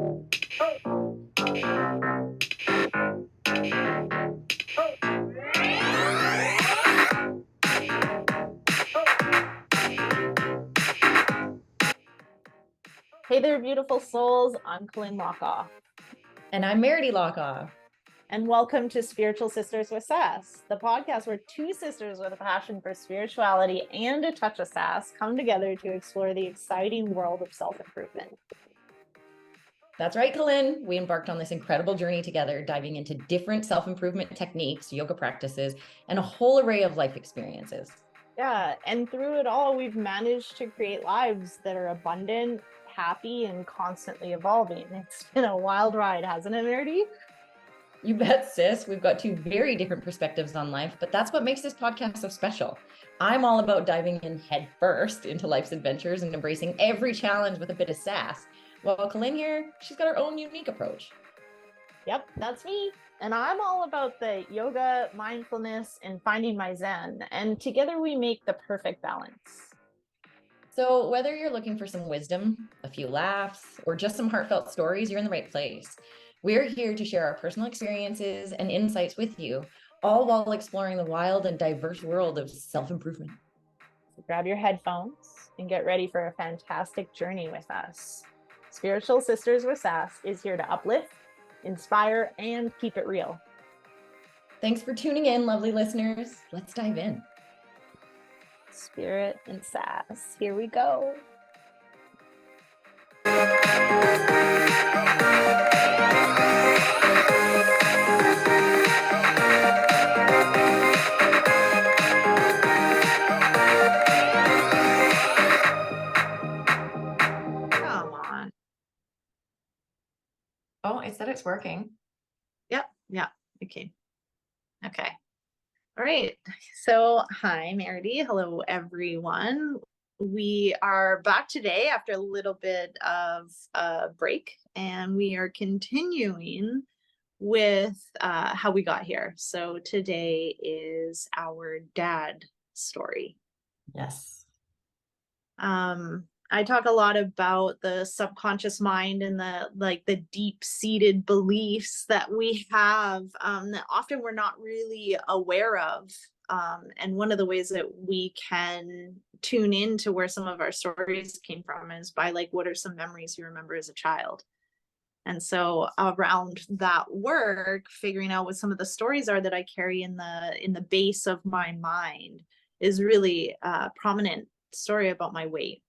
Hey there, beautiful souls. I'm Colleen Lockoff. And I'm Meredy Lockoff. And welcome to Spiritual Sisters with Sass, the podcast where two sisters with a passion for spirituality and a touch of sass come together to explore the exciting world of self-improvement. That's right, Colleen. We embarked on this incredible journey together, diving into different self-improvement techniques, yoga practices, and a whole array of life experiences. Yeah, and through it all, we've managed to create lives that are abundant, happy, and constantly evolving. It's been a wild ride, hasn't it, Meredy? You bet, sis. We've got two very different perspectives on life, but that's what makes this podcast so special. I'm all about diving in head first into life's adventures and embracing every challenge with a bit of sass. While Colleen here, she's got her own unique approach. Yep, that's me. And I'm all about the yoga, mindfulness, and finding my zen. And together we make the perfect balance. So whether you're looking for some wisdom, a few laughs, or just some heartfelt stories, you're in the right place. We're here to share our personal experiences and insights with you, all while exploring the wild and diverse world of self-improvement. So grab your headphones and get ready for a fantastic journey with us. Spiritual Sisters with Sass is here to uplift, inspire, and keep it real. Thanks for tuning in, lovely listeners. Let's dive in. Spirit and sass. Here we go. Come on. Oh, it said it's working. Yep. Okay. All right. So, hi, Meredy. Hello, everyone. We are back today after a little bit of a break, and we are continuing with how we got here. So today is our dad story. Yes. I talk a lot about the subconscious mind and the deep-seated beliefs that we have that often we're not really aware of. And one of the ways that we can tune into where some of our stories came from is by what are some memories you remember as a child? And so around that work, figuring out what some of the stories are that I carry in the base of my mind is really a prominent story about my weight.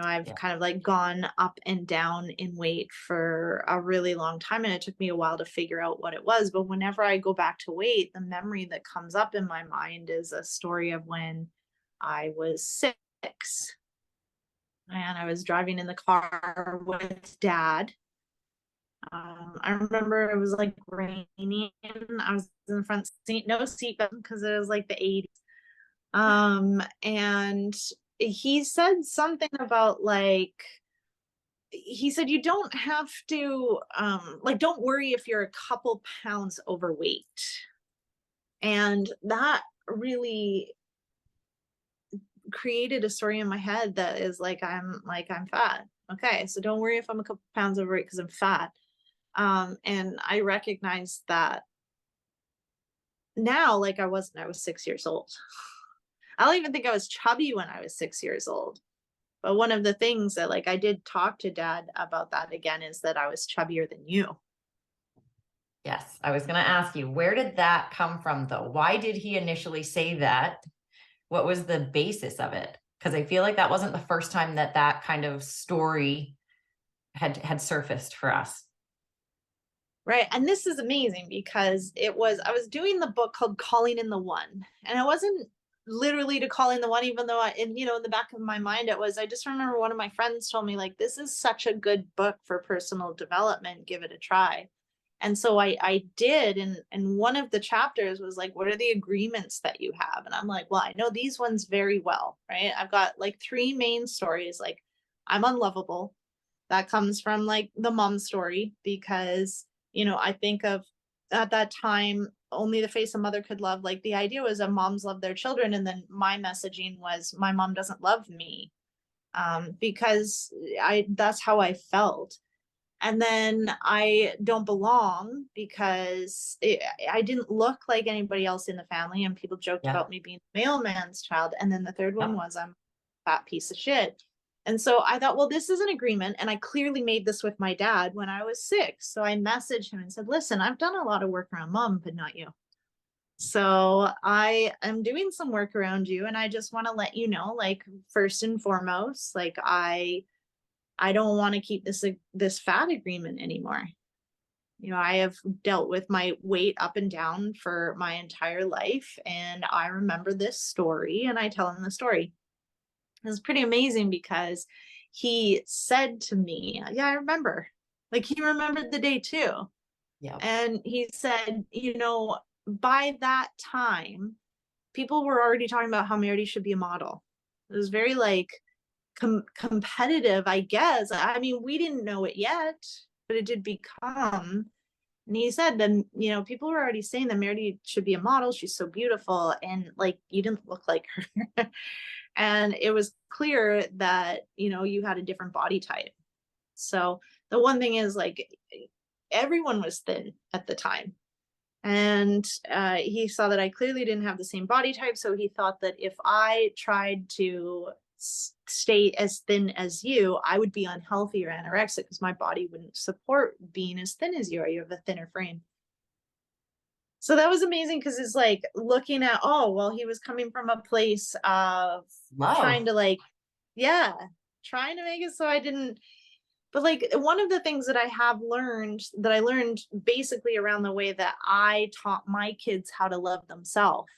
I've kind of gone up and down in weight for a really long time, and it took me a while to figure out what it was. But whenever I go back to weight, the memory that comes up in my mind is a story of when I was 6 and I was driving in the car with Dad. I remember it was raining. I was in the front seat, no seatbelt because it was the 80s. And he said something about he said, you don't have to, don't worry if you're a couple pounds overweight. And that really created a story in my head that is I'm fat. Okay, so don't worry if I'm a couple pounds overweight because I'm fat. And I recognize that now, I wasn't. I was 6 years old. I don't even think I was chubby when I was 6 years old. But one of the things that I did talk to Dad about that again is that I was chubbier than you. Yes, I was going to ask you, where did that come from, though? Why did he initially say that? What was the basis of it? Because I feel like that wasn't the first time that kind of story had surfaced for us. Right. And this is amazing because I was doing the book called Calling in the One, and I wasn't literally to call in the one, even though in the back of my mind it was. I just remember one of my friends told me this is such a good book for personal development, give it a try. And so I did, and one of the chapters was what are the agreements that you have? And I'm well, I know these ones very well, right? I've got 3 main stories. I'm unlovable. That comes from the mom story, because I think of at that time, only the face a mother could love. The idea was that moms love their children. And then my messaging was, my mom doesn't love me, because that's how I felt. And then I don't belong because I didn't look like anybody else in the family, and people joked Yeah. about me being the mailman's child. And then the third one Yep. was I'm a fat piece of shit. And so I thought, well, this is an agreement. And I clearly made this with my dad when I was 6. So I messaged him and said, listen, I've done a lot of work around mom, but not you. So I am doing some work around you. And I just want to let you know, like, first and foremost, like, I don't want to keep this fat agreement anymore. You know, I have dealt with my weight up and down for my entire life, and I remember this story, and I tell him the story. It was pretty amazing because he said to me, yeah, I remember. Like, he remembered the day too. Yeah. And he said, you know, by that time, people were already talking about how Meredith should be a model. It was very like competitive, I guess. I mean, we didn't know it yet, but it did become. And he said that, you know, people were already saying that Meredith should be a model. She's so beautiful. And like, you didn't look like her. And it was clear that, you know, you had a different body type. So the one thing is, like, everyone was thin at the time. And he saw that I clearly didn't have the same body type. So he thought that if I tried to stay as thin as you, I would be unhealthy or anorexic because my body wouldn't support being as thin as you are. You have a thinner frame. So that was amazing because it's like looking at, oh, well, he was coming from a place of trying Love. to, like, yeah, trying to make it so I didn't. But like, one of the things that I learned basically around the way that I taught my kids how to love themselves,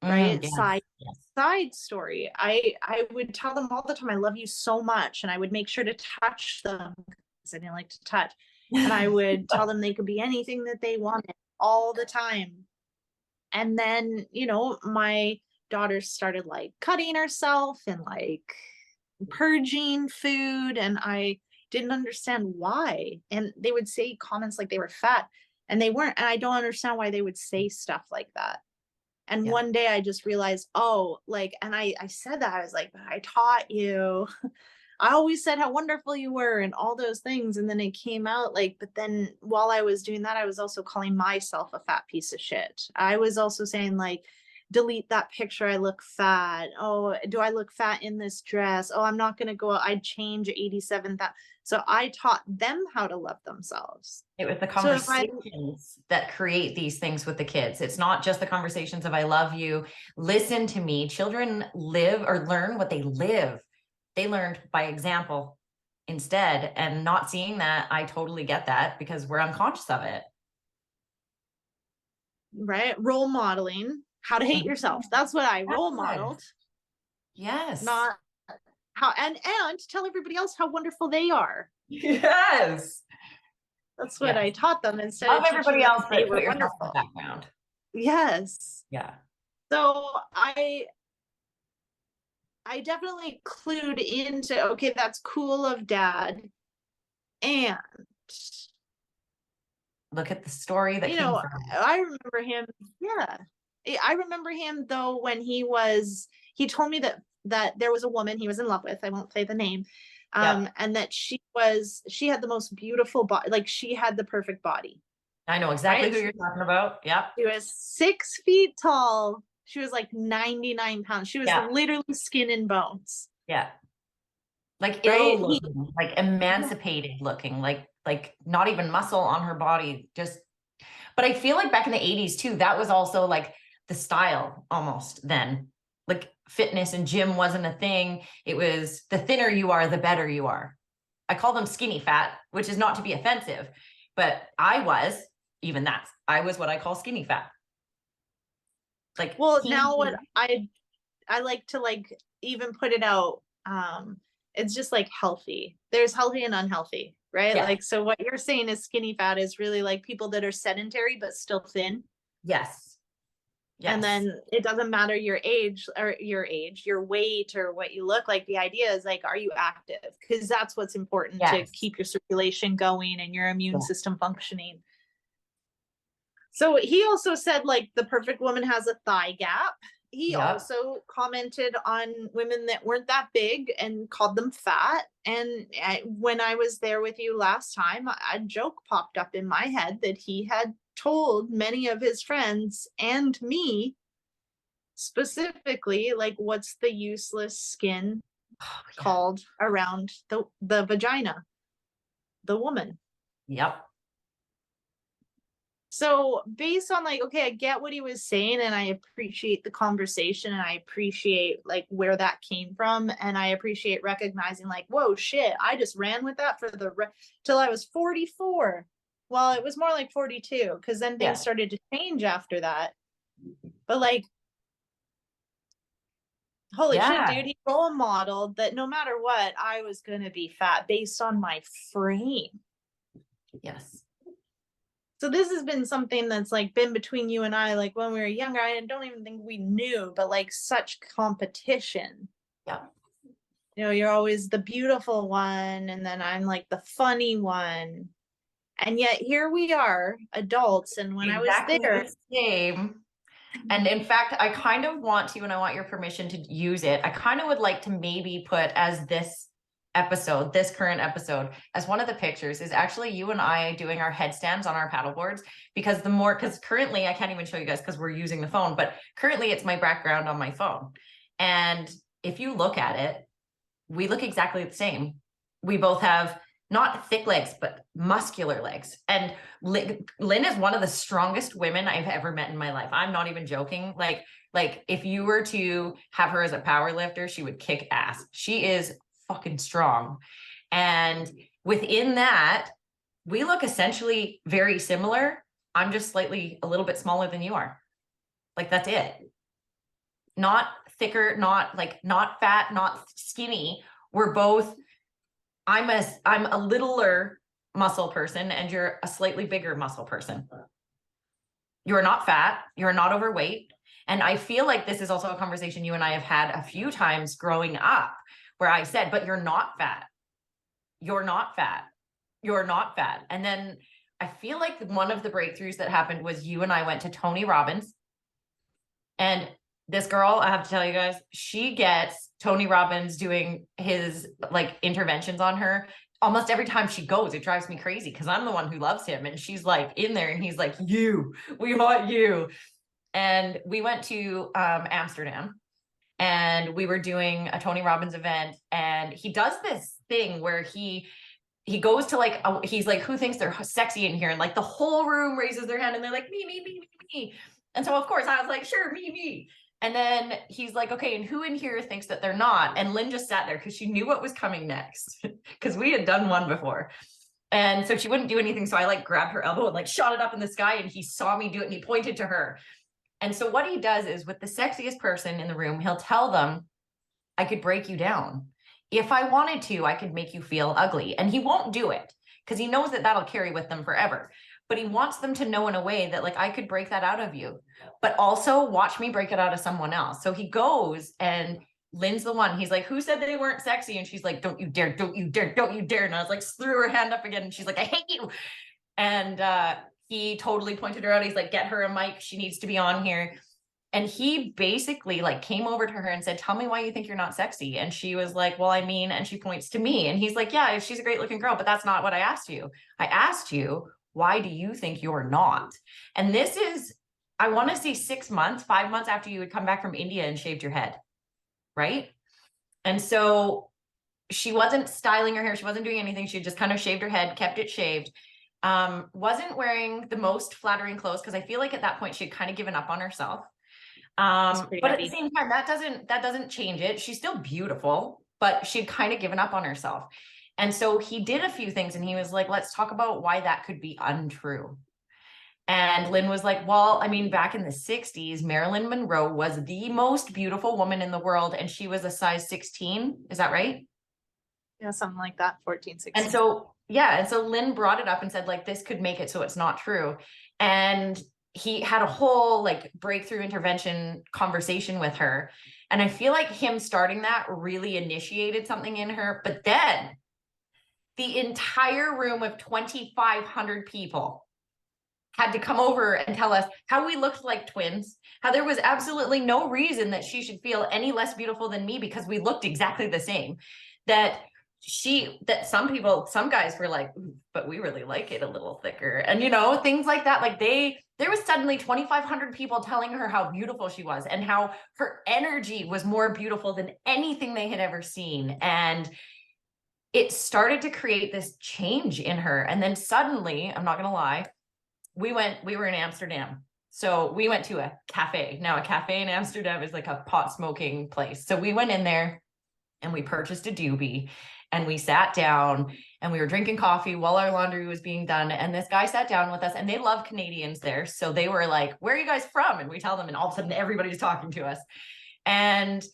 right? Yes. Yes. Side story. I would tell them all the time, I love you so much. And I would make sure to touch them because I didn't like to touch. And I would tell them they could be anything that they wanted all the time. And then, you know, my daughter started like cutting herself and like purging food, and I didn't understand why. And they would say comments like they were fat, and they weren't. And I don't understand why they would say stuff like that. And Yeah. one day I just realized, oh, like, and I said that, I was like, I taught you. I always said how wonderful you were and all those things. And then it came out like, but then while I was doing that, I was also calling myself a fat piece of shit. I was also saying, like, delete that picture. I look fat. Oh, do I look fat in this dress? Oh, I'm not going to go out. I'd change 87,000. So I taught them how to love themselves. It was the So if I, conversations that create these things with the kids. It's not just the conversations of I love you, listen to me. Children live or learn what they live. They learned by example instead, and not seeing that, I totally get that because we're unconscious of it. right, role modeling, how to hate yourself. That's what I role modeled, Yes. not how, and tell everybody else how wonderful they are. Yes. That's what I taught them instead Love of teaching everybody them else, they but were put yourself in the wonderful. background. Yes. Yeah. So I definitely clued into, okay, that's cool of dad. And, Look at the story that you came know, from. I remember him. Yeah. I remember him though, when he told me that there was a woman he was in love with. I won't say the name. Yeah. And that she had the most beautiful body. Like, she had the perfect body, I know exactly right? who you're talking about. Yep. She was 6 feet tall. She was like 99 pounds. She was Yeah. literally skin and bones. Yeah. Like Right? ill looking, like emancipated looking, like not even muscle on her body. Just, but I feel like back in the 80s too, that was also like the style almost then. Like fitness and gym wasn't a thing. It was the thinner you are, the better you are. I call them skinny fat, which is not to be offensive, but I was what I call skinny fat. Like, Well, now what I like to, like, even put it out, it's just like healthy. There's healthy and unhealthy, right? yeah, Like, so what you're saying is skinny fat is really like people that are sedentary but still thin. yes, And yes, then it doesn't matter your age, your weight, or what you look like. The idea is, like, are you active? Because that's what's important to yes, keep your circulation going and your immune yeah. system functioning. So he also said, like, the perfect woman has a thigh gap. he Yep. also commented on women that weren't that big and called them fat. And when I was there with you last time, a joke popped up in my head that he had told many of his friends and me specifically, like, what's the useless skin Oh, yeah. called around the vagina, the woman. Yep. So based on like, okay, I get what he was saying and I appreciate the conversation and I appreciate like where that came from and I appreciate recognizing like, whoa, shit, I just ran with that for till I was 44. Well, it was more like 42 because then things Yeah. started to change after that. But like, holy shit, Yeah. dude, he role modeled that no matter what, I was gonna be fat based on my frame. Yes. So this has been something that's like been between you and I, like when we were younger. I don't even think we knew, but like such competition. Yeah. You know, you're always the beautiful one, and then I'm like the funny one. And yet here we are, adults. And when I was Exactly there, the same. And in fact, I kind of want to, and I want your permission to use it. I kind of would like to maybe put as this episode, this current episode, as one of the pictures is actually you and I doing our headstands on our paddle boards. Because because currently I can't even show you guys because we're using the phone, but currently it's my background on my phone. And if you look at it, we look exactly the same. We both have not thick legs, but muscular legs. And Lynn is one of the strongest women I've ever met in my life. I'm not even joking. Like if you were to have her as a power lifter, she would kick ass. She is fucking strong. And within that, we look essentially very similar. I'm just slightly a little bit smaller than you are. Like that's it. Not thicker, not fat, not skinny. We're both, I'm a littler muscle person and you're a slightly bigger muscle person. You're not fat, you're not overweight. And I feel like this is also a conversation you and I have had a few times growing up where I said, but you're not fat. You're not fat. You're not fat. And then I feel like one of the breakthroughs that happened was you and I went to Tony Robbins. And this girl, I have to tell you guys, she gets Tony Robbins doing his like interventions on her. Almost every time she goes, it drives me crazy because I'm the one who loves him. And she's like in there and he's like, we want you. And we went to Amsterdam and we were doing a Tony Robbins event. And he does this thing where he goes to like, he's like, who thinks they're sexy in here? And like the whole room raises their hand and they're like, me. And so of course I was like, sure, me. And then he's like, okay, and who in here thinks that they're not? And Lynn just sat there because she knew what was coming next because we had done one before. And so she wouldn't do anything. So I like grabbed her elbow and like shot it up in the sky and he saw me do it and he pointed to her. And so what he does is with the sexiest person in the room, he'll tell them, I could break you down. If I wanted to, I could make you feel ugly. And he won't do it because he knows that that'll carry with them forever. But he wants them to know in a way that like, I could break that out of you, but also watch me break it out of someone else. So he goes and Lynn's the one, he's like, who said they weren't sexy? And she's like, don't you dare, don't you dare, don't you dare. And I was like, threw her hand up again. And she's like, I hate you. And he totally pointed her out. He's like, get her a mic. She needs to be on here. And he basically like came over to her and said, tell me why you think you're not sexy. And she was like, well, I mean, and she points to me and he's like, yeah, she's a great looking girl, but that's not what I asked you. I asked you, why do you think you're not? And this is, I want to say 6 months, 5 months after you had come back from India and shaved your head. Right. And so she wasn't styling her hair. She wasn't doing anything. She just kind of shaved her head, kept it shaved. Wasn't wearing the most flattering clothes because I feel like at that point she'd kind of given up on herself. But at the same time, that doesn't change it. She's still beautiful, but she'd kind of given up on herself. And so he did a few things and he was like, let's talk about why that could be untrue. And Lynn was like, well, I mean, back in the 60s, Marilyn Monroe was the most beautiful woman in the world. And she was a size 16. Is that right? Yeah, something like that, 14, 16. And so, yeah. And so Lynn brought it up and said, like, this could make it so it's not true. And he had a whole like breakthrough intervention conversation with her. And I feel like him starting that really initiated something in her. But then the entire room of 2,500 people had to come over and tell us how we looked like twins, how there was absolutely no reason that she should feel any less beautiful than me because we looked exactly the same. That some guys were like, but we really like it a little thicker. And, things like that. Like there was suddenly 2,500 people telling her how beautiful she was and how her energy was more beautiful than anything they had ever seen. And it started to create this change in her. And then suddenly, I'm not going to lie, we were in Amsterdam. So we went to a cafe. Now, a cafe in Amsterdam is like a pot smoking place. So we went in there and we purchased a doobie and we sat down and we were drinking coffee while our laundry was being done. And this guy sat down with us, and they love Canadians there. So they were like, "Where are you guys from?" And we tell them, and all of a sudden everybody's talking to us. And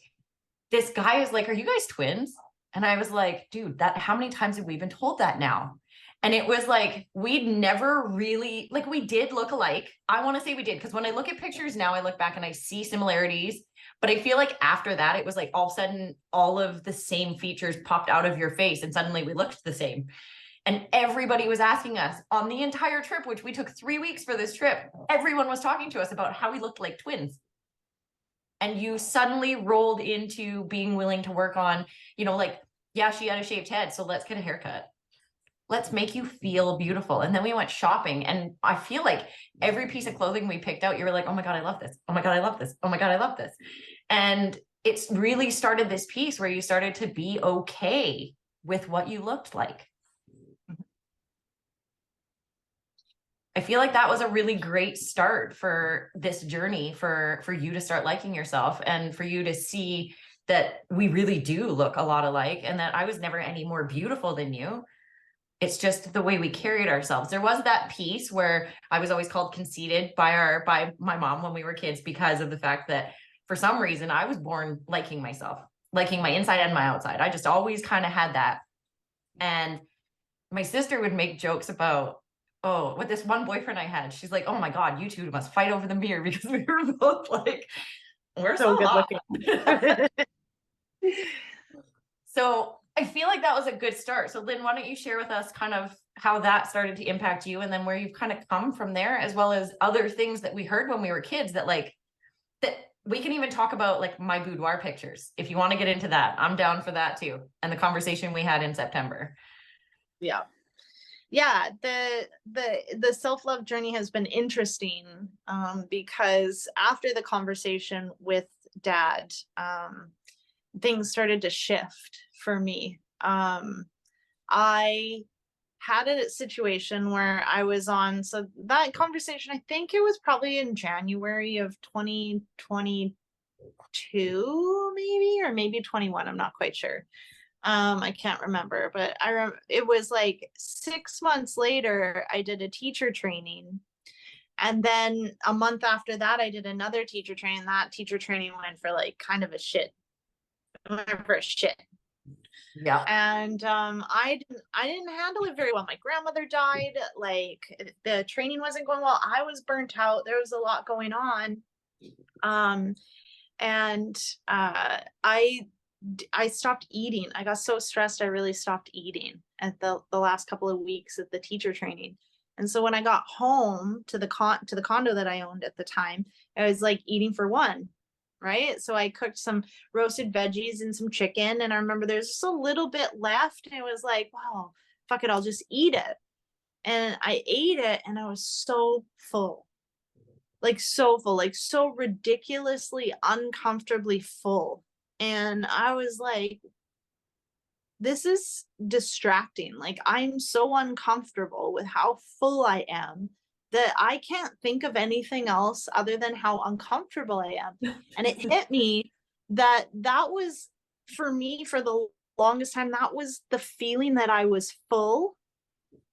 this guy is like, "Are you guys twins?" And I was like, "Dude, how many times have we been told that now?" And it was like, we'd never really, like, we did look alike. I want to say we did, because when I look at pictures now, I look back and I see similarities. But I feel like after that, it was like all of a sudden, all of the same features popped out of your face, and suddenly we looked the same. And everybody was asking us on the entire trip, which we took 3 weeks for this trip. Everyone was talking to us about how we looked like twins. And you suddenly rolled into being willing to work on, like, yeah, she had a shaved head, so let's get a haircut. Let's make you feel beautiful. And then we went shopping, and I feel like every piece of clothing we picked out, you were like, "Oh my God, I love this. Oh my God, I love this. Oh my God, I love this." And it's really started this piece where you started to be okay with what you looked like. I feel like that was a really great start for this journey for you to start liking yourself, and for you to see that we really do look a lot alike, and that I was never any more beautiful than you. It's just the way we carried ourselves. There was that piece where I was always called conceited by my mom when we were kids, because of the fact that for some reason I was born liking myself, liking my inside and my outside. I just always kind of had that. And my sister would make jokes about, oh, with this one boyfriend I had, she's like, "Oh my God, you two must fight over the mirror," because we were both like, we're So so good hot. looking. So I feel like that was a good start. So Lynn, why don't you share with us kind of how that started to impact you, and then where you've kind of come from there, as well as other things that we heard when we were kids that we can even talk about, like my boudoir pictures. If you want to get into that, I'm down for that too. And the conversation we had in September. Yeah. Yeah, the self-love journey has been interesting, because after the conversation with Dad, things started to shift for me. I had a situation where I was on, so that conversation, I think it was probably in January of 2022, maybe, or maybe 21. I'm not quite sure. I can't remember, but it was like 6 months later, I did a teacher training. And then a month after that, I did another teacher training. That teacher training went for like kind of a shit. Went for a shit. Yeah. And I didn't handle it very well. My grandmother died. Like, the training wasn't going well. I was burnt out. There was a lot going on. And I stopped eating. I got so stressed, I really stopped eating at the last couple of weeks of the teacher training. And so when I got home to the condo that I owned at the time, I was like eating for one, right? So I cooked some roasted veggies and some chicken, and I remember there's just a little bit left, and it was like, wow, fuck it, I'll just eat it. And I ate it, and I was so full. Like so full, like so ridiculously uncomfortably full. And I was like, this is distracting. Like, I'm so uncomfortable with how full I am that I can't think of anything else other than how uncomfortable I am. And it hit me that was, for me, for the longest time, that was the feeling, that I was full.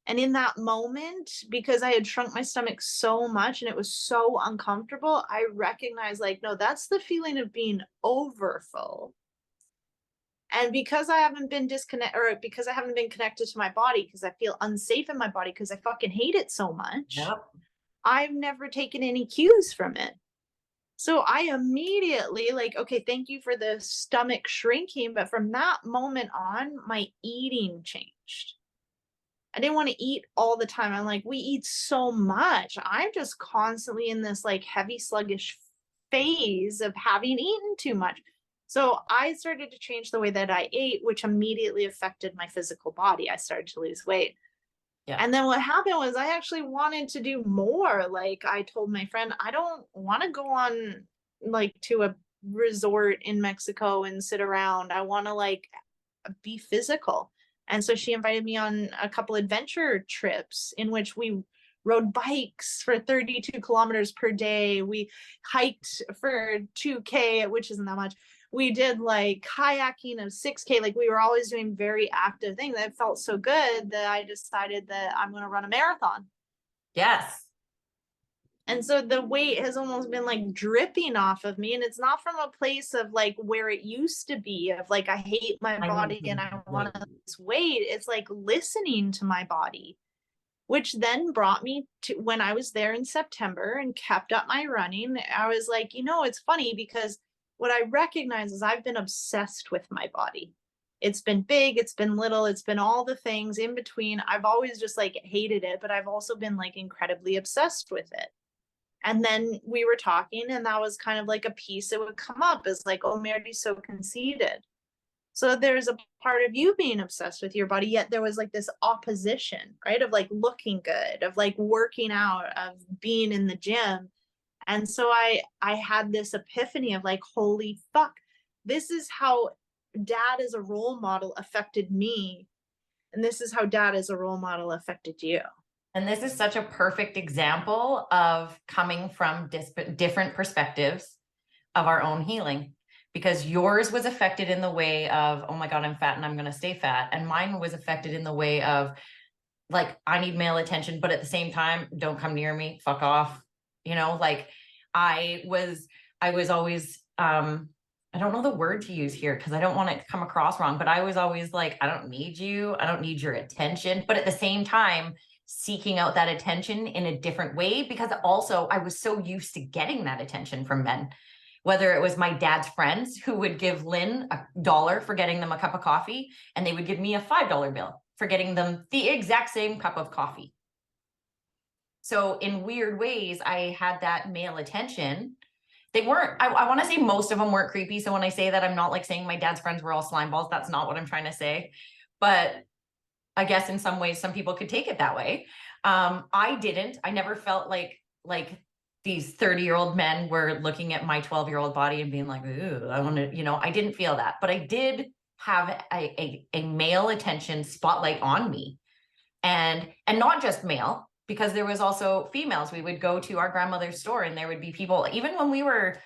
And in that moment, because I had shrunk my stomach so much and it was so uncomfortable, I recognized, like, no, that's the feeling of being over full. And because I haven't been because I haven't been connected to my body, because I feel unsafe in my body, because I fucking hate it so much, Yep. I've never taken any cues from it. So I immediately, like, okay, thank you for the stomach shrinking. But from that moment on, my eating changed. I didn't want to eat all the time. I'm like, we eat so much. I'm just constantly in this like heavy, sluggish phase of having eaten too much. So I started to change the way that I ate, which immediately affected my physical body. I started to lose weight. Yeah. And then what happened was I actually wanted to do more. Like I told my friend, I don't want to go on like to a resort in Mexico and sit around. I want to like be physical. And so she invited me on a couple adventure trips in which we rode bikes for 32 kilometers per day. We hiked for 2K, which isn't that much. We did like kayaking of 6K. Like we were always doing very active things. That felt so good that I decided that I'm going to run a marathon. Yes. And so the weight has almost been like dripping off of me. And it's not from a place of like where it used to be, of like, I hate my I need body to and I wait. want to lose weight. It's like listening to my body, which then brought me to when I was there in September and kept up my running. I was like, you know, it's funny because what I recognize is I've been obsessed with my body. It's been big, it's been little, it's been all the things in between. I've always just like hated it, but I've also been like incredibly obsessed with it. And then we were talking, and that was kind of like a piece that would come up as like, oh, Merity's so conceited. So there's a part of you being obsessed with your body, yet there was like this opposition, right? Of like looking good, of like working out, of being in the gym. And so I had this epiphany of like, holy fuck, this is how dad as a role model affected me. And this is how dad as a role model affected you. And this is such a perfect example of coming from different perspectives of our own healing, because yours was affected in the way of, oh my God, I'm fat and I'm going to stay fat. And mine was affected in the way of like, I need male attention, but at the same time, don't come near me, fuck off. You know, like I was always, I don't know the word to use here because I don't want it to come across wrong, but I was always like, I don't need you. I don't need your attention. But at the same time, seeking out that attention in a different way, because also I was so used to getting that attention from men, whether it was my dad's friends who would give Lynn $1 for getting them a cup of coffee, and they would give me a $5 bill for getting them the exact same cup of coffee. So in weird ways, I had that male attention. They weren't, I want to say most of them weren't creepy. So when I say that, I'm not like saying my dad's friends were all slime balls. That's not what I'm trying to say. But I guess in some ways, some people could take it that way. I didn't. I never felt like these 30-year-old men were looking at my 12-year-old body and being like, ooh, I want to, you know, I didn't feel that. But I did have a male attention spotlight on me. And not just male, because there was also females. We would go to our grandmother's store and there would be people, even when we were,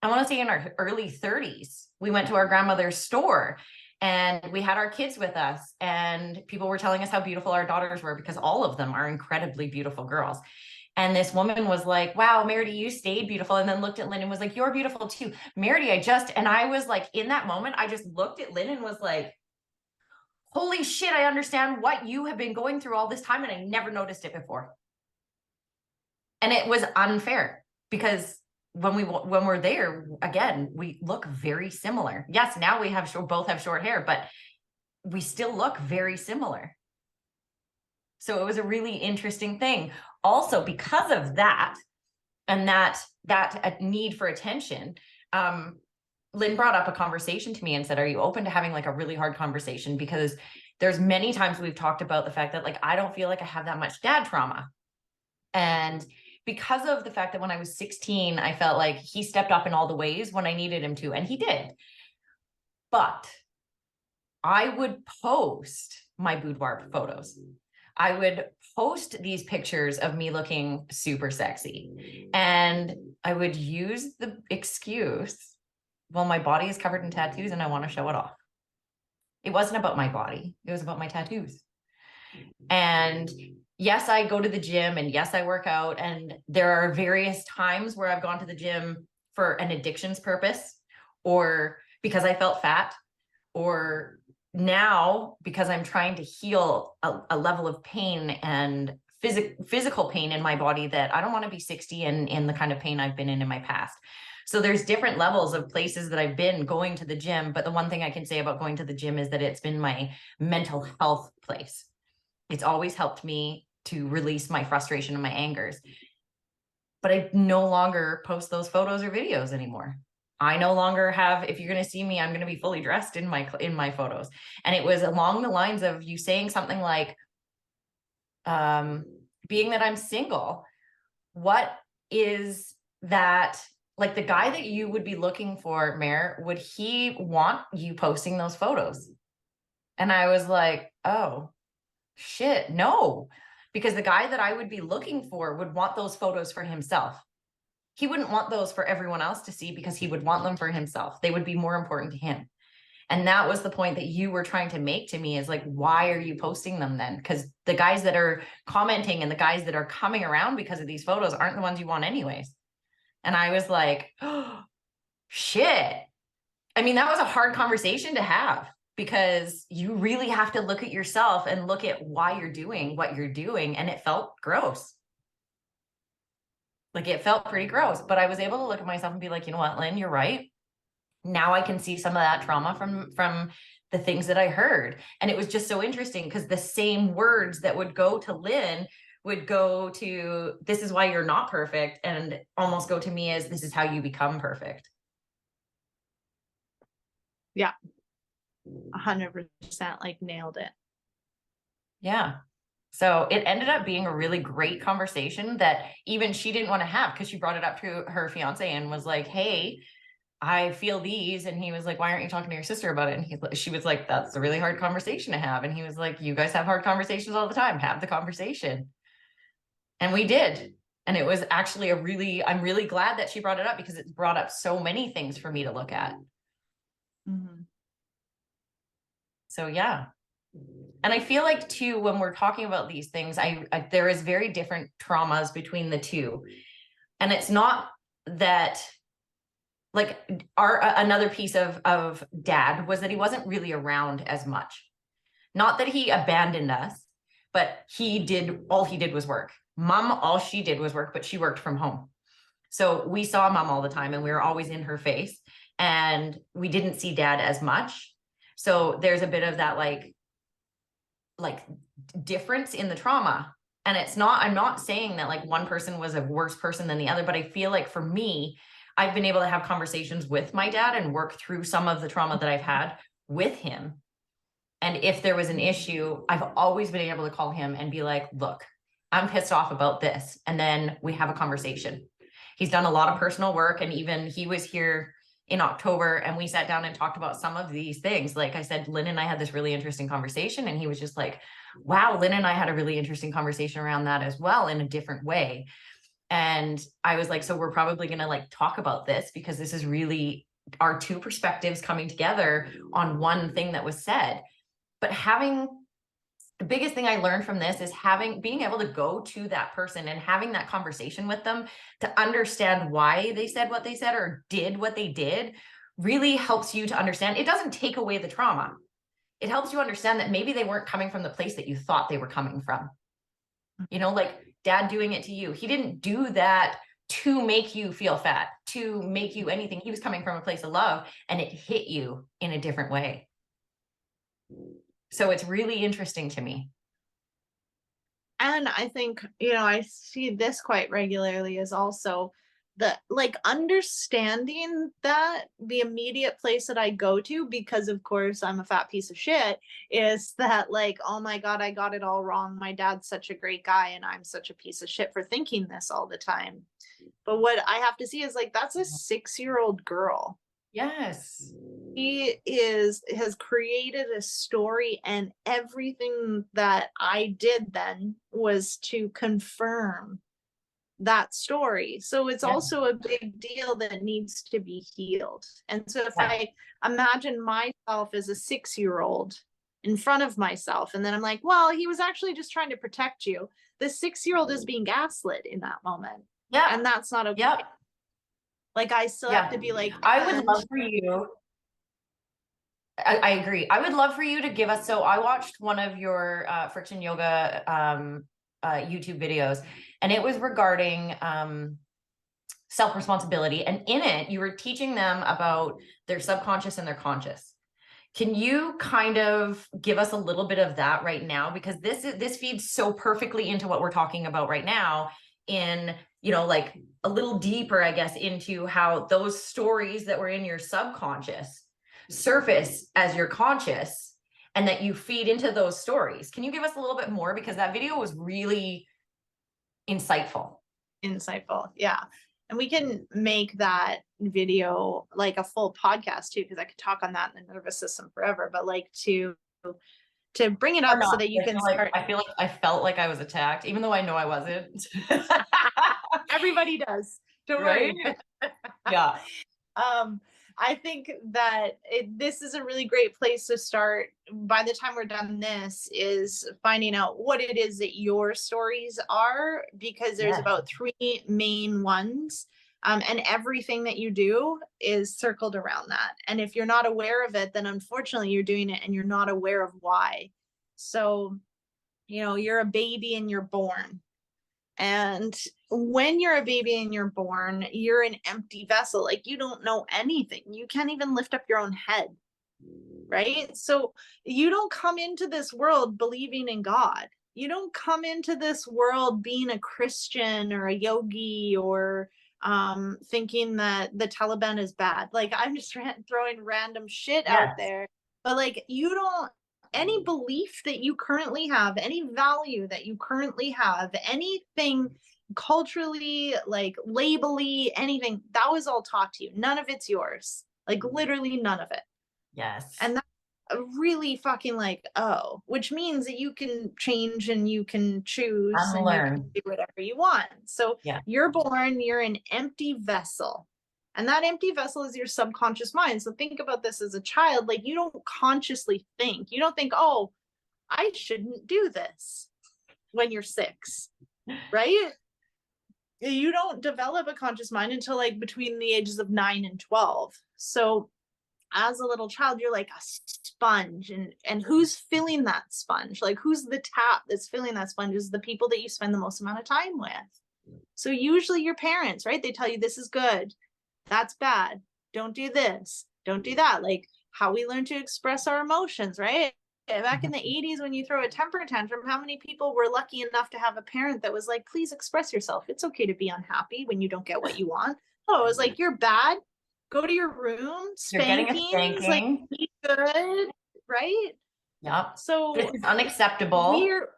I want to say in our early 30s, we went to our grandmother's store and we had our kids with us, and people were telling us how beautiful our daughters were, because all of them are incredibly beautiful girls. And this woman was like, wow, Merity, you stayed beautiful. And then looked at Lynn and was like, you're beautiful too. Merity, and I was like, in that moment, I just looked at Lynn and was like, holy shit, I understand what you have been going through all this time. And I never noticed it before. And it was unfair because when we're there again, we look very similar. Yes, now we both have short hair, but we still look very similar. So it was a really interesting thing. Also, because of that, and that need for attention, Lynn brought up a conversation to me and said, are you open to having like a really hard conversation? Because there's many times we've talked about the fact that like, I don't feel like I have that much dad trauma. And because of the fact that when I was 16, I felt like he stepped up in all the ways when I needed him to, and he did. But I would post my boudoir photos. I would post these pictures of me looking super sexy. And I would use the excuse, well, my body is covered in tattoos and I want to show it off. It wasn't about my body. It was about my tattoos. And yes, I go to the gym, and yes, I work out. And there are various times where I've gone to the gym for an addictions purpose, or because I felt fat, or now because I'm trying to heal a level of pain and physical pain in my body that I don't want to be 60 and in the kind of pain I've been in my past. So there's different levels of places that I've been going to the gym. But the one thing I can say about going to the gym is that it's been my mental health place. It's always helped me to release my frustration and my angers. But I no longer post those photos or videos anymore. I no longer have, if you're going to see me, I'm going to be fully dressed in my photos. And it was along the lines of you saying something like, being that I'm single, what is that, like the guy that you would be looking for, Mare, would he want you posting those photos? And I was like, oh shit, no, because the guy that I would be looking for would want those photos for himself. He wouldn't want those for everyone else to see because he would want them for himself. They would be more important to him. And that was the point that you were trying to make to me, is like, why are you posting them then? Because the guys that are commenting and the guys that are coming around because of these photos aren't the ones you want anyways. And I was like, oh, shit. I mean, that was a hard conversation to have, because you really have to look at yourself and look at why you're doing what you're doing. And it felt gross. Like, it felt pretty gross, but I was able to look at myself and be like, you know what, Lynn, you're right. Now I can see some of that trauma from the things that I heard. And it was just so interesting because the same words that would go to Lynn would go to, this is why you're not perfect, and almost go to me as, this is how you become perfect. Yeah. 100%, like nailed it. Yeah. So it ended up being a really great conversation that even she didn't want to have, because she brought it up to her fiance and was like, hey, I feel these. And he was like, why aren't you talking to your sister about it? And she was like, that's a really hard conversation to have. And he was like, you guys have hard conversations all the time. Have the conversation. And we did. And it was actually I'm really glad that she brought it up, because it brought up so many things for me to look at. Mm-hmm. So, yeah. And I feel like too, when we're talking about these things, there is very different traumas between the two. And it's not that, like, another piece of dad was that he wasn't really around as much. Not that he abandoned us, but all he did was work. Mom, all she did was work, but she worked from home. So we saw mom all the time and we were always in her face, and we didn't see dad as much. So there's a bit of that like difference in the trauma. And I'm not saying that like one person was a worse person than the other, but I feel like for me, I've been able to have conversations with my dad and work through some of the trauma that I've had with him. And if there was an issue, I've always been able to call him and be like, look, I'm pissed off about this. And then we have a conversation. He's done a lot of personal work. And even he was here in October and we sat down and talked about some of these things. Like I said, Lynn and I had this really interesting conversation, and he was just like, wow, Lynn and I had a really interesting conversation around that as well, in a different way. And I was like, so we're probably going to like talk about this, because this is really our two perspectives coming together on one thing that was said. But the biggest thing I learned from this is being able to go to that person and having that conversation with them to understand why they said what they said or did what they did really helps you to understand. It doesn't take away the trauma. It helps you understand that maybe they weren't coming from the place that you thought they were coming from. You know, like dad doing it to you. He didn't do that to make you feel fat, to make you anything. He was coming from a place of love, and it hit you in a different way. So it's really interesting to me. And I think, I see this quite regularly, is also the like understanding that the immediate place that I go to, because of course I'm a fat piece of shit, is that like, oh my God, I got it all wrong. My dad's such a great guy and I'm such a piece of shit for thinking this all the time. But what I have to see is like, that's a 6-year-old girl. Yes. He has created a story, and everything that I did then was to confirm that story. So it's also a big deal that needs to be healed. And so if I imagine myself as a 6-year-old in front of myself, and then I'm like, well, he was actually just trying to protect you. The 6-year-old is being gaslit in that moment. Yeah. And that's not okay. Yeah. Like I still have to be like, I would love for you. I agree. I would love for you to give us, so I watched one of your friction yoga YouTube videos, and it was regarding self-responsibility. And in it, you were teaching them about their subconscious and their conscious. Can you kind of give us a little bit of that right now? Because this feeds so perfectly into what we're talking about right now in, like a little deeper, I guess, into how those stories that were in your subconscious surface as your conscious, and that you feed into those stories. Can you give us a little bit more? Because that video was really insightful. Yeah. And we can make that video like a full podcast too, because I could talk on that in the nervous system forever, but like to bring it Or up so not. that you can start. I feel like I felt like I was attacked, even though I know I wasn't. Everybody does. Don't Right? worry. Yeah. I think that this is a really great place to start. By the time we're done, this is finding out what it is that your stories are, because there's Yes. about 3 main ones. And everything that you do is circled around that. And if you're not aware of it, then unfortunately you're doing it and you're not aware of why. So, you're a baby and you're born. And when you're a baby and you're born, you're an empty vessel. Like, you don't know anything. You can't even lift up your own head. Right? So you don't come into this world believing in God. You don't come into this world being a Christian or a yogi or thinking that the Taliban is bad. Like, I'm just throwing random shit out Yes. there. But like, you don't, any belief that you currently have, any value that you currently have, anything culturally, like labely, anything, that was all taught to you. None of it's yours. Like, literally none of it. Yes. And that's really fucking like, oh, which means that you can change and you can choose and you can do whatever you want. So Yeah. you're born, you're an empty vessel. And that empty vessel is your subconscious mind. So think about this as a child. Like, you don't consciously think. You don't think, oh, I shouldn't do this when you're 6, right? You don't develop a conscious mind until like between the ages of 9 and 12. So as a little child, you're like a sponge, and who's filling that sponge? Like, who's the tap that's filling that sponge? Is the people that you spend the most amount of time with. So usually your parents, right? They tell you this is good, that's bad, don't do this, don't do that. Like, how we learn to express our emotions, right? Back in the 80s, when you throw a temper tantrum, how many people were lucky enough to have a parent that was like, please express yourself, it's okay to be unhappy when you don't get what you want? Oh, it was like, you're bad, go to your room, You're getting a spankings, like, spanking. be good, right? Yep. So This is unacceptable. we're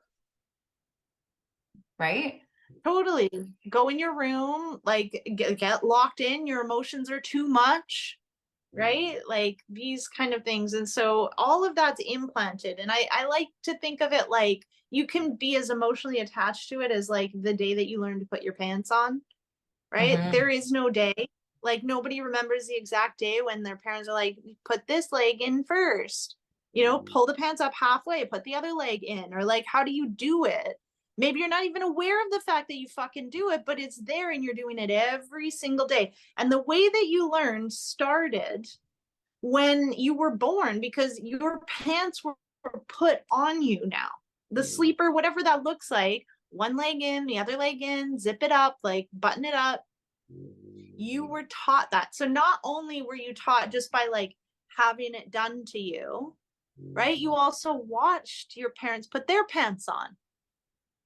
right? totally go in your room, like get locked in, your emotions are too much, right? Like, these kind of things. And so all of that's implanted. And I like to think of it like you can be as emotionally attached to it as like the day that you learn to put your pants on, right? Mhm. There is no day. Like, nobody remembers the exact day when their parents are like, put this leg in first, pull the pants up halfway, put the other leg in, or like, how do you do it? Maybe you're not even aware of the fact that you fucking do it, but it's there and you're doing it every single day. And the way that you learned started when you were born, because your pants were put on you now. The sleeper, whatever that looks like, one leg in, the other leg in, zip it up, like button it up. You were taught that. So not only were you taught just by like having it done to you, right? You also watched your parents put their pants on.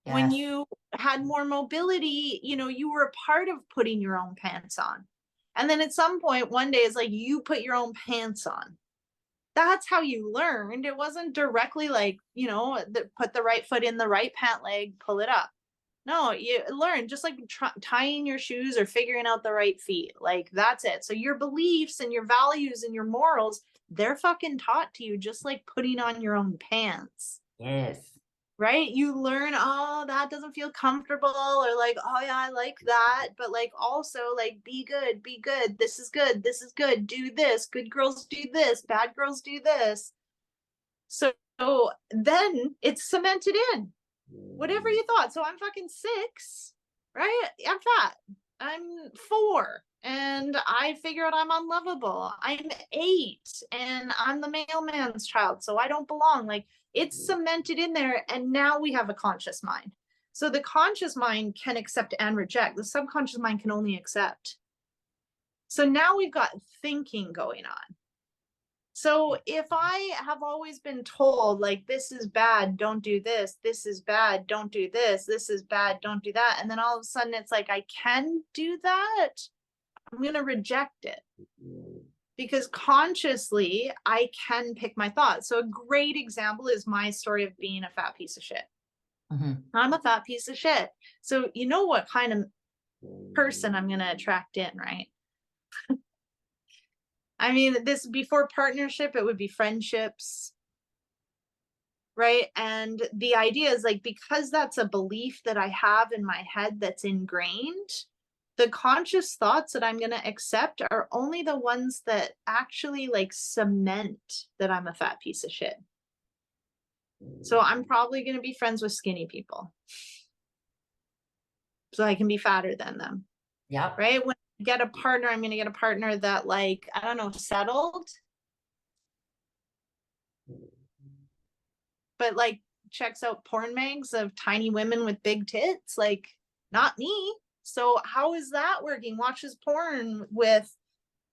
When Yes. you had more mobility, you were a part of putting your own pants on. And then at some point, one day, it's like you put your own pants on. That's how you learned. It wasn't directly like, put the right foot in the right pant leg, pull it up. No, you learn just like tying your shoes or figuring out the right feet. Like, that's it. So your beliefs and your values and your morals, they're fucking taught to you, just like putting on your own pants. Yes. Right? You learn, oh, that doesn't feel comfortable, or like, oh yeah, I like that. But like, also like, be good, be good. This is good. This is good. Do this. Good girls do this. Bad girls do this. So then it's cemented in. Whatever you thought. So I'm fucking 6, right? I'm fat. I'm 4 and I figure out I'm unlovable. I'm 8 and I'm the mailman's child, so I don't belong. Like, it's cemented in there, and now we have a conscious mind. So the conscious mind can accept and reject. The subconscious mind can only accept. So now we've got thinking going on. So if I have always been told like, this is bad, don't do this is bad, don't do this is bad, don't do that. And then all of a sudden it's like, I can do that. I'm going to reject it because consciously I can pick my thoughts. So a great example is my story of being a fat piece of shit. Mhm. I'm a fat piece of shit. So you know what kind of person I'm going to attract in, right? I mean, this before partnership, it would be friendships, right? And the idea is like, because that's a belief that I have in my head that's ingrained, the conscious thoughts that I'm going to accept are only the ones that actually like cement that I'm a fat piece of shit. So I'm probably going to be friends with skinny people so I can be fatter than them, Yep. right? When I get a partner, I'm going to get a partner that like, I don't know, settled, but like checks out porn mags of tiny women with big tits, like not me. So how is that working? Watches porn with,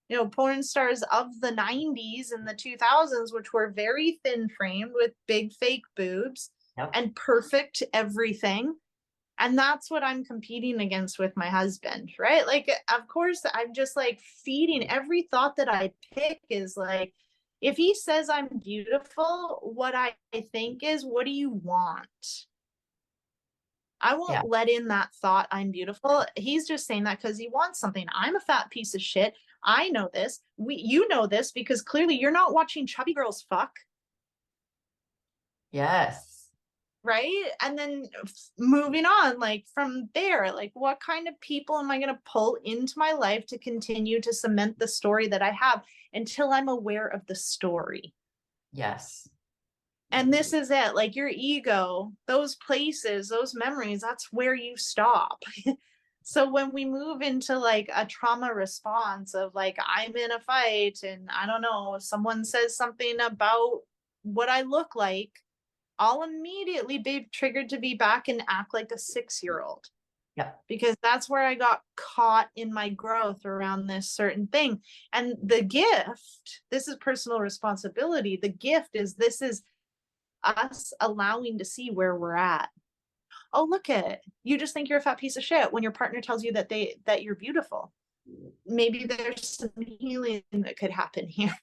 you know, porn stars of the 90s and the 2000s, which were very thin framed with big fake boobs Yep. and perfect everything. And that's what I'm competing against with my husband, right? Like, of course, I'm just like feeding every thought that I pick is like, if he says I'm beautiful, what I think is, what do you want? I Yeah. won't let in that thought I'm beautiful. He's just saying that because he wants something. I'm a fat piece of shit. I know this. You know this because clearly you're not watching chubby girls fuck, Yes. right? And then moving on, like from there, like what kind of people am I going to pull into my life to continue to cement the story that I have until I'm aware of the story? Yes. And this is it, like your ego, those places, those memories, that's where you stop. So when we move into like a trauma response of like, I'm in a fight and I don't know, someone says something about what I look like, I'll immediately be triggered to be back and act like a 6-year-old Yep. because that's where I got caught in my growth around this certain thing. And the gift, this is personal responsibility. The gift is this is us allowing to see where we're at. Oh, look at it. You just think you're a fat piece of shit when your partner tells you that you're beautiful. Maybe there's some healing that could happen here.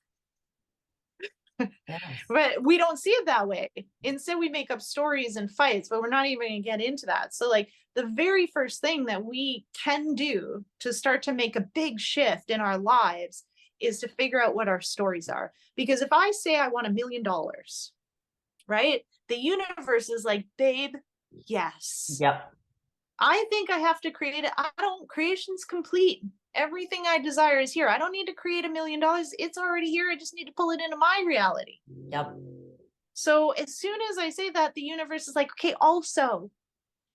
Yes. But we don't see it that way. Instead, we make up stories and fights, but we're not even going to get into that. So, like, the very first thing that we can do to start to make a big shift in our lives is to figure out what our stories are. Because if I say I want $1 million, right? The universe is like, babe, yes. Yep. I think I have to create it. I don't, creation's complete. Everything I desire is here. I don't need to create $1 million. It's already here. I just need to pull it into my reality. Yep. So as soon as I say that, the universe is like, okay, also,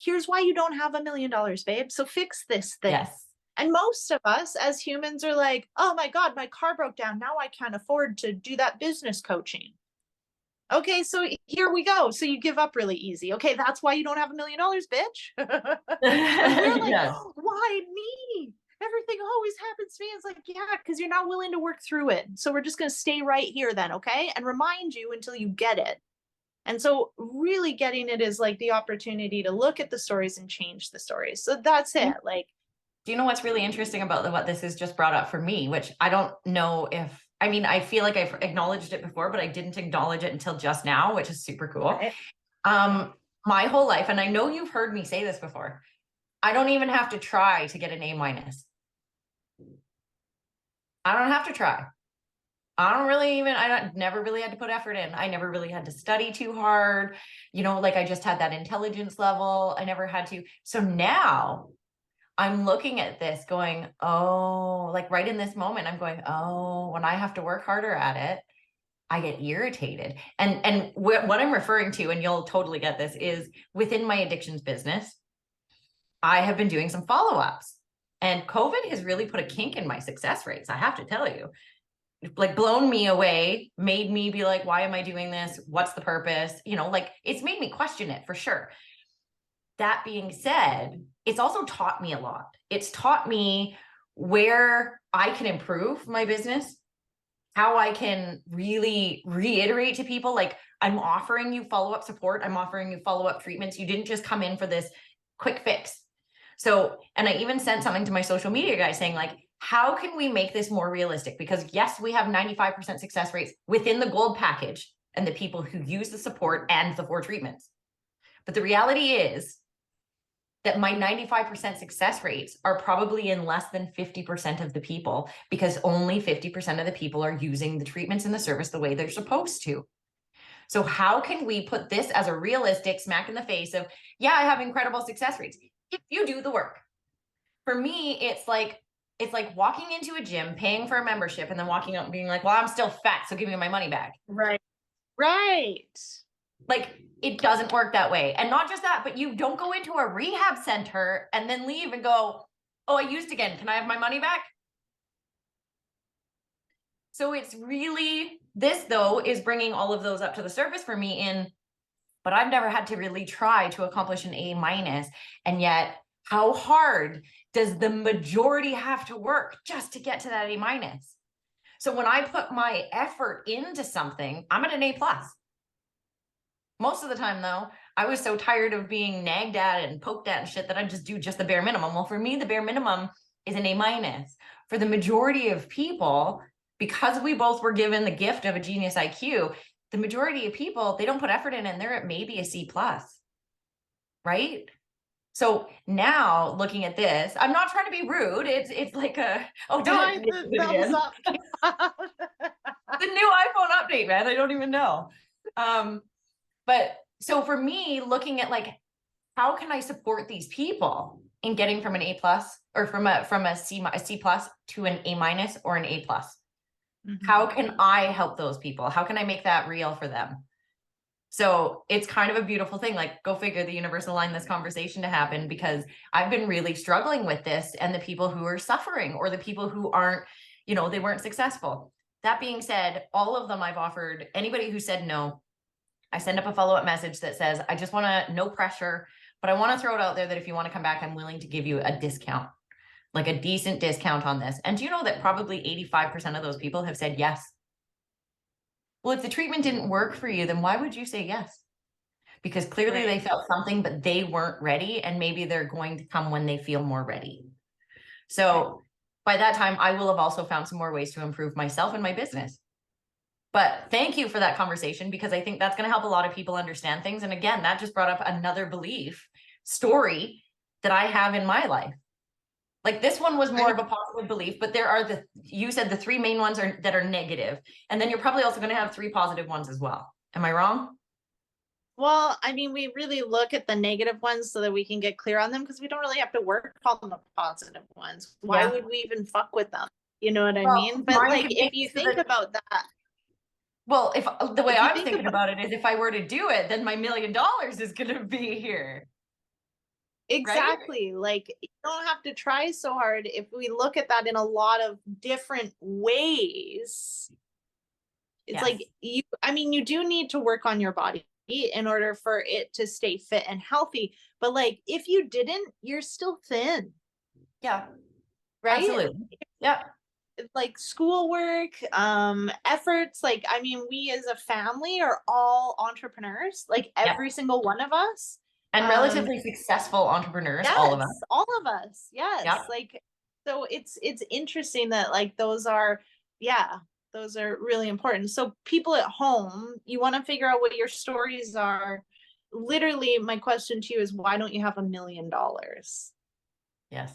here's why you don't have $1 million, babe. So fix this thing. Yes. And most of us as humans are like, oh my God, my car broke down. Now I can't afford to do that business coaching. Okay, so here we go. So you give up really easy. Okay, that's why you don't have $1 million, bitch. And we're like, Yes. oh, why me? Everything always happens to me. It's like, yeah, because you're not willing to work through it. So we're just going to stay right here then, okay? And remind you until you get it. And so really getting it is like the opportunity to look at the stories and change the stories. So that's it. Like, Do you know what's really interesting about what this has just brought up for me, which I don't know if, I mean, I feel like I've acknowledged it before, but I didn't acknowledge it until just now, which is super cool. right? My whole life, and I know you've heard me say this before, I don't even have to try to get an A-. I don't have to try. I never really had to put effort in. I never really had to study too hard. You know, like I just had that intelligence level. I never had to. So now I'm looking at this going, oh, like right in this moment, I'm going, oh, when I have to work harder at it, I get irritated. And what I'm referring to, and you'll totally get this, is within my addictions business, I have been doing some follow-ups. And COVID has really put a kink in my success rates, I have to tell you. Like blown me away, made me be like, why am I doing this? What's the purpose? You know, like it's made me question it for sure. That being said, it's also taught me a lot. It's taught me where I can improve my business, how I can really reiterate to people, like, I'm offering you follow-up support. I'm offering you follow-up treatments. You didn't just come in for this quick fix. So, and I even sent something to my social media guy saying, like, how can we make this more realistic? Because yes, we have 95% success rates within the gold package and the people who use the support and the 4 treatments. But the reality is that my 95% success rates are probably in less than 50% of the people, because only 50% of the people are using the treatments and the service the way they're supposed to. So how can we put this as a realistic smack in the face of, yeah, I have incredible success rates if you do the work? For me, it's like walking into a gym, paying for a membership, and then walking out and being like, well, I'm still fat, so give me my money back. Right. Right. Like, it doesn't work that way. And not just that, but you don't go into a rehab center and then leave and go, oh, I used again. Can I have my money back? So it's really, this though is bringing all of those up to the surface for me but I've never had to really try to accomplish an A-. And yet, how hard does the majority have to work just to get to that A-? So when I put my effort into something, I'm at an A+. Most of the time though, I was so tired of being nagged at and poked at and shit that I just do just the bare minimum. Well, for me, the bare minimum is an A-. For the majority of people, because we both were given the gift of a genius IQ, the majority of people, they don't put effort in and they're at maybe a C+, right? So now looking at this, I'm not trying to be rude. It's like No, thumbs up. The new iPhone update, man. I don't even know. But so for me, looking at like, how can I support these people in getting from an A+ or from a C+ to an A- or an A+? How can I help those people? How can I make that real for them? So it's kind of a beautiful thing. Like, go figure, the universe aligned this conversation to happen, because I've been really struggling with this, and the people who are suffering, or the people who aren't, they weren't successful. That being said, all of them I've offered. Anybody who said no, I send up a follow-up message that says, I just want to, no pressure, but I want to throw it out there that if you want to come back, I'm willing to give you a discount, like a decent discount on this. And do you know that probably 85% of those people have said yes? Well, if the treatment didn't work for you, then why would you say yes? Because clearly they felt something, but they weren't ready. And maybe they're going to come when they feel more ready. So by that time, I will have also found some more ways to improve myself and my business. But thank you for that conversation, because I think that's going to help a lot of people understand things. And again, that just brought up another belief story that I have in my life. Like, this one was more of a positive belief, but there are you said the 3 main ones that are negative. And then you're probably also going to have 3 positive ones as well. Am I wrong? Well, I mean, we really look at the negative ones so that we can get clear on them, because we don't really have to work on the positive ones. Why would we even fuck with them? You know what I mean? But like, if you think about that. Well, if the way I'm thinking about it is, if I were to do it, then my $1 million is going to be here. Exactly. Right? Like, you don't have to try so hard. If we look at that in a lot of different ways, it's like you do need to work on your body in order for it to stay fit and healthy. But like, if you didn't, you're still thin. Yeah. Right. Absolutely. Yeah. Like, schoolwork, efforts, like, I mean, we as a family are all entrepreneurs, like every single one of us. And relatively successful entrepreneurs, all of us. All of us. Yes. Yep. Like, so it's interesting that like those are really important. So people at home, you want to figure out what your stories are. Literally, my question to you is, why don't you have $1 million? Yes.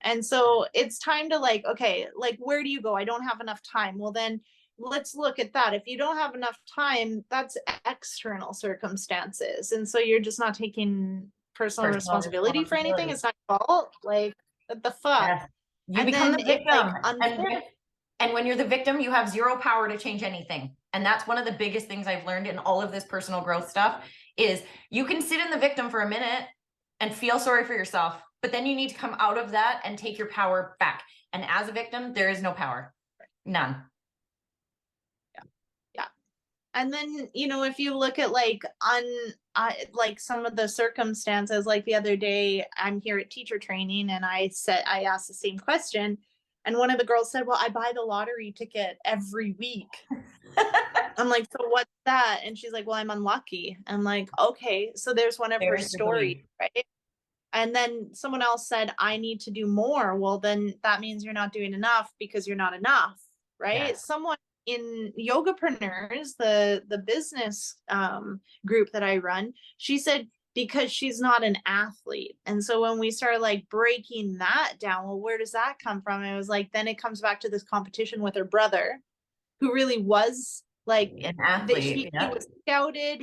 And so it's time to like, okay, like, where do you go? I don't have enough time. Well, then let's look at that. If you don't have enough time, that's external circumstances. And so you're just not taking personal responsibility for anything. It's not your fault. Like, what the fuck? Yes. You become the victim. And when you're the victim, you have zero power to change anything. And that's one of the biggest things I've learned in all of this personal growth stuff, is you can sit in the victim for a minute and feel sorry for yourself, but then you need to come out of that and take your power back. And as a victim, there is no power. None. Yeah. And then, if you look at like like some of the circumstances, like the other day, I'm here at teacher training and I asked the same question. And one of the girls said, well, I buy the lottery ticket every week. I'm like, so what's that? And she's like, well, I'm unlucky. I'm like, okay, so there's one of her There's your stories, belief. right? And then someone else said, I need to do more. Well, then that means you're not doing enough because you're not enough, right? Yes. Someone in Yogapreneurs, the business group that I run, she said because she's not an athlete. And so when we started like breaking that down, well, where does that come from? It was like, then it comes back to this competition with her brother, who really was like An that athlete. he Yeah. was scouted.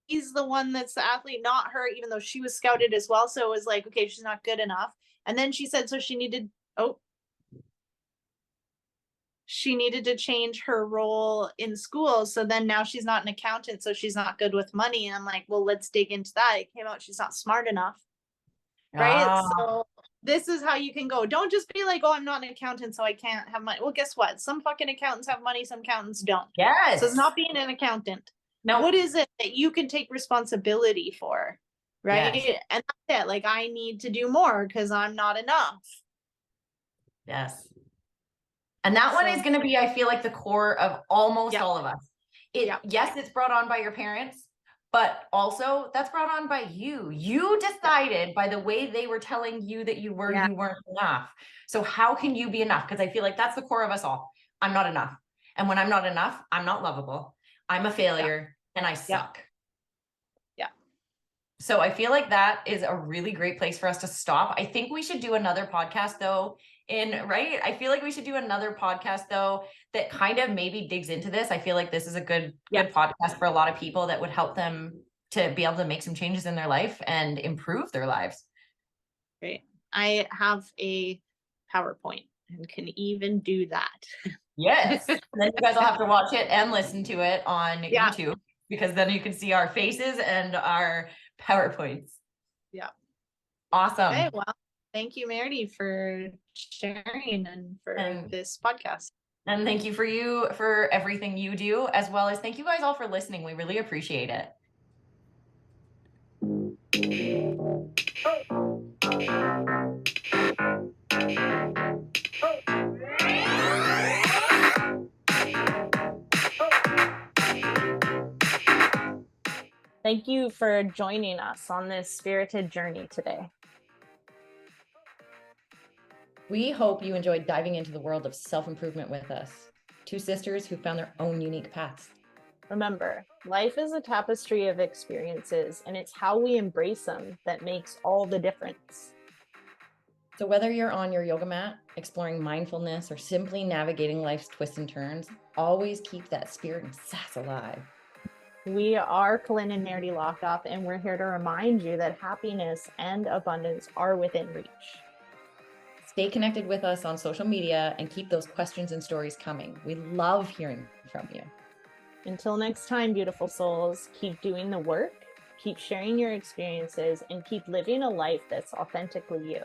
He's the one that's the athlete, not her, even though she was scouted as well. So it was like, okay, she's not good enough. And then she said, so she needed to change her role in school. So then now she's not an accountant, so she's not good with money. And I'm like, well, let's dig into that. It came out she's not smart enough. Right. Ah, So this is how you can go. Don't just be like, oh, I'm not an accountant, so I can't have money. Well, guess what? Some fucking accountants have money, some accountants don't. So it's yes. not being an accountant. No. What is it that you can take responsibility for? Right. Yes. And that's it. Like, I need to do more because I'm not enough. Yes. And that one So- is going to be, I feel like, the core of almost Yeah. all of us. Yeah. Yes, it's brought on by your parents, but also that's brought on by you. You decided by the way they were telling you that you Yeah. weren't enough. So how can you be enough? Because I feel like that's the core of us all. I'm not enough. And when I'm not enough, I'm not lovable. I'm a failure and I suck. Yeah. So I feel like that is a really great place for us to stop. I think we should do another podcast though, right? I feel like we should do another podcast though that kind of maybe digs into this. I feel like this is a good podcast for a lot of people that would help them to be able to make some changes in their life and improve their lives. Great. I have a PowerPoint and can even do that. Yes. And then you guys will have to watch it and listen to it on YouTube, because then you can see our faces and our PowerPoints. Yeah. Awesome. Okay, well, thank you, Meredith, for sharing and for this podcast. And thank you for everything you do, as well as thank you guys all for listening. We really appreciate it. Thank you for joining us on this spirited journey today. We hope you enjoyed diving into the world of self-improvement with us. Two sisters who found their own unique paths. Remember, life is a tapestry of experiences, and it's how we embrace them that makes all the difference. So whether you're on your yoga mat, exploring mindfulness, or simply navigating life's twists and turns, always keep that spirit and sass alive. We are Colin and Meredith Lockoff, and we're here to remind you that happiness and abundance are within reach. Stay connected with us on social media and keep those questions and stories coming. We love hearing from you. Until next time, beautiful souls, keep doing the work, keep sharing your experiences, and keep living a life that's authentically you.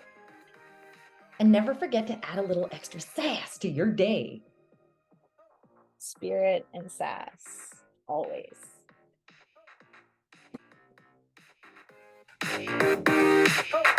And never forget to add a little extra sass to your day. Spirit and sass, always. Oh.